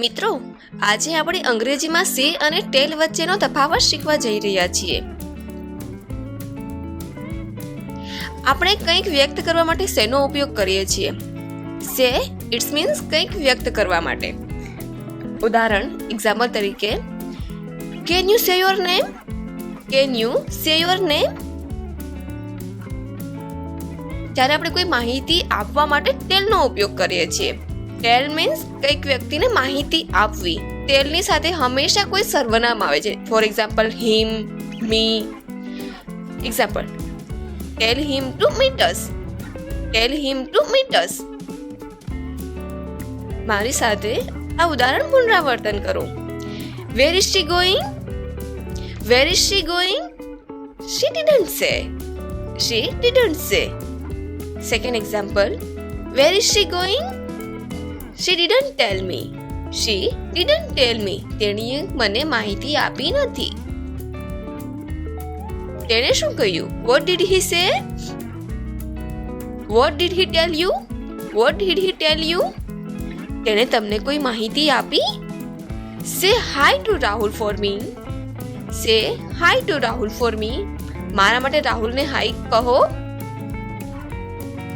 મિત્રો, આજે આપણે અંગ્રેજીમાં સે અને ટેલ વચ્ચેનો તફાવત શીખવા જઈ રહ્યા છીએ. આપણે કંઈક વ્યક્ત કરવા માટે શેનો ઉપયોગ કરીએ છીએ? સે ઇટ્સ મીન્સ કંઈક વ્યક્ત કરવા માટે. ઉદાહરણ એક્ઝામ્પલ તરીકે, can you say your name? Can you say your name? ત્યારે આપણે કોઈ માહિતી આપવા માટે ટેલનો ઉપયોગ કરીએ છીએ. ટેલ મીન્સ કંઈક વ્યક્તિને માહિતી આપવી. ટેલની સાથે હંમેશા કોઈ સર્વનામ આવે છે. For example him, me. Example, tell him to meet us. Tell him to meet us. મારી સાથે આ ઉદાહરણ પુનરાવર્તન કરો. Where is she going? Where is she going? She didn't say. She didn't say. Second example, where is she going? She didn't tell me. She didn't tell me. તેણીએ મને માહિતી આપી નથી. તેણે શું કહ્યું? What did he say? What did he tell you? What did he tell you? તેણે તમને કોઈ માહિતી આપી? Say hi to Rahul for me. Say hi to Rahul for me. મારા માટે રાહુલને હાય કહો.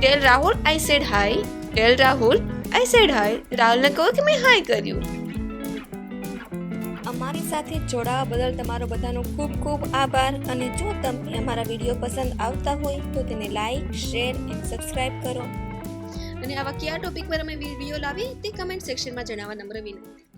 Tell Rahul I said hi. Tell Rahul I said hi. રાહુલને કહો કે મેં હાય કર્યું. અમારી સાથે જોડાવા બદલ તમારો બધાનો ખૂબ ખૂબ આભાર. અને જો તમને અમારા વિડીયો પસંદ આવતા હોય તો તેને લાઈક, શેર અને સબસ્ક્રાઇબ કરો. અને આવા કયા ટોપિક પર અમે વિડીયો લાવીએ તે કમેન્ટ સેક્શનમાં જણાવવા નમ્ર વિનંતી.